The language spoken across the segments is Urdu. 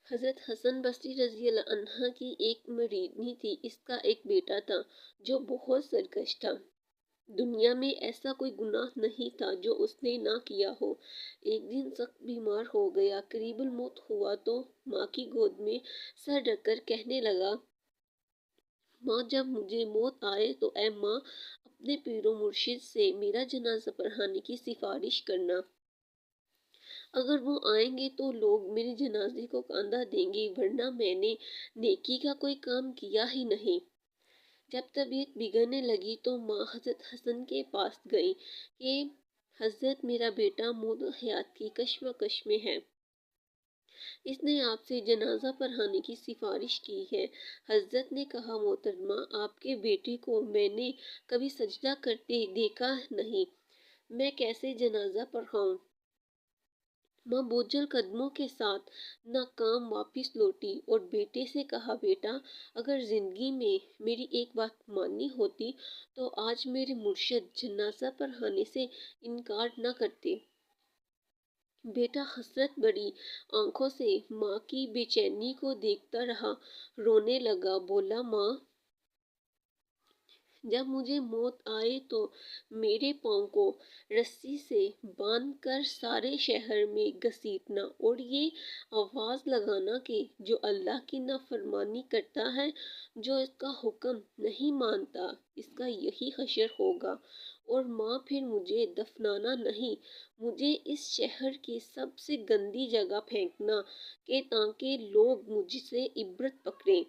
حضرت حسن بصری رضی اللہ عنہ کی ایک مریدنی تھی۔ اس کا ایک بیٹا تھا جو بہت سرکش تھا۔ دنیا میں ایسا کوئی گناہ نہیں تھا جو اس نے نہ کیا ہو۔ ایک دن سخت بیمار ہو گیا، قریب الموت ہوا تو ماں کی گود میں سر رکھ کر کہنے لگا، ماں جب مجھے موت آئے تو اے ماں اپنے پیر و مرشد سے میرا جنازہ پڑھانے کی سفارش کرنا۔ اگر وہ آئیں گے تو لوگ میرے جنازے کو کاندھا دیں گے، ورنہ میں نے نیکی کا کوئی کام کیا ہی نہیں۔ جب طبیعت بگڑنے لگی تو ماں حضرت حسن کے پاس گئی کہ حضرت میرا بیٹا موت و حیات کی کشمکش میں ہے، اس نے آپ سے جنازہ پڑھانے کی سفارش کی ہے۔ حضرت نے کہا، محترمہ آپ کے بیٹے کو میں نے کبھی سجدہ کرتے دیکھا نہیں، میں کیسے جنازہ پڑھاؤں؟ ماں بوجھل قدموں کے ساتھ ناکام واپس لوٹی اور بیٹے سے کہا، بیٹا اگر زندگی میں میری ایک بات ماننی ہوتی تو آج میرے مرشد جنازہ پڑھانے سے انکار نہ کرتے۔ بیٹا حسرت بھری آنکھوں سے ماں کی بے چینی کو دیکھتا رہا، رونے لگا، بولا، ماں جب مجھے موت آئے تو میرے پاؤں کو رسی سے باندھ کر سارے شہر میں گھسیٹنا اور یہ آواز لگانا کہ جو اللہ کی نافرمانی کرتا ہے، جو اس کا حکم نہیں مانتا، اس کا یہی حشر ہوگا۔ اور ماں پھر مجھے دفنانا نہیں، مجھے اس شہر کی سب سے گندی جگہ پھینکنا کہ تاکہ لوگ مجھ سے عبرت پکڑیں۔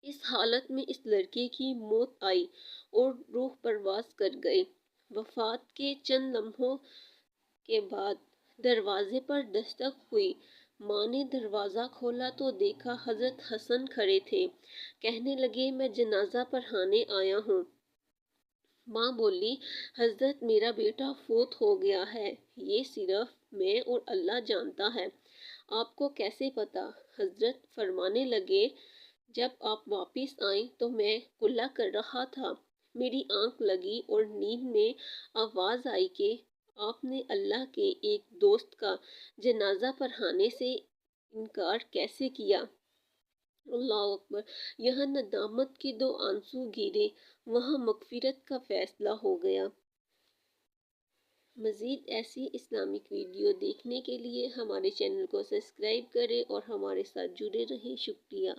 اس حالت میں اس لڑکے کی موت آئی اور روح پرواز کر گئی۔ وفات کے چند لمحوں کے بعد دروازے پر دستک ہوئی۔ ماں نے دروازہ کھولا تو دیکھا حضرت حسن کھڑے تھے۔ کہنے لگے، میں جنازہ پڑھانے آیا ہوں۔ ماں بولی، حضرت میرا بیٹا فوت ہو گیا ہے، یہ صرف میں اور اللہ جانتا ہے، آپ کو کیسے پتا؟ حضرت فرمانے لگے، جب آپ واپس آئیں تو میں کلہ کر رہا تھا، میری آنکھ لگی اور نیند میں آواز آئی کہ آپ نے اللہ کے ایک دوست کا جنازہ پڑھانے سے انکار کیسے کیا؟ اللہ اکبر! یہاں ندامت کے دو آنسو گرے، وہاں مغفرت کا فیصلہ ہو گیا۔ مزید ایسی اسلامک ویڈیو دیکھنے کے لیے ہمارے چینل کو سبسکرائب کریں اور ہمارے ساتھ جڑے رہیں۔ شکریہ۔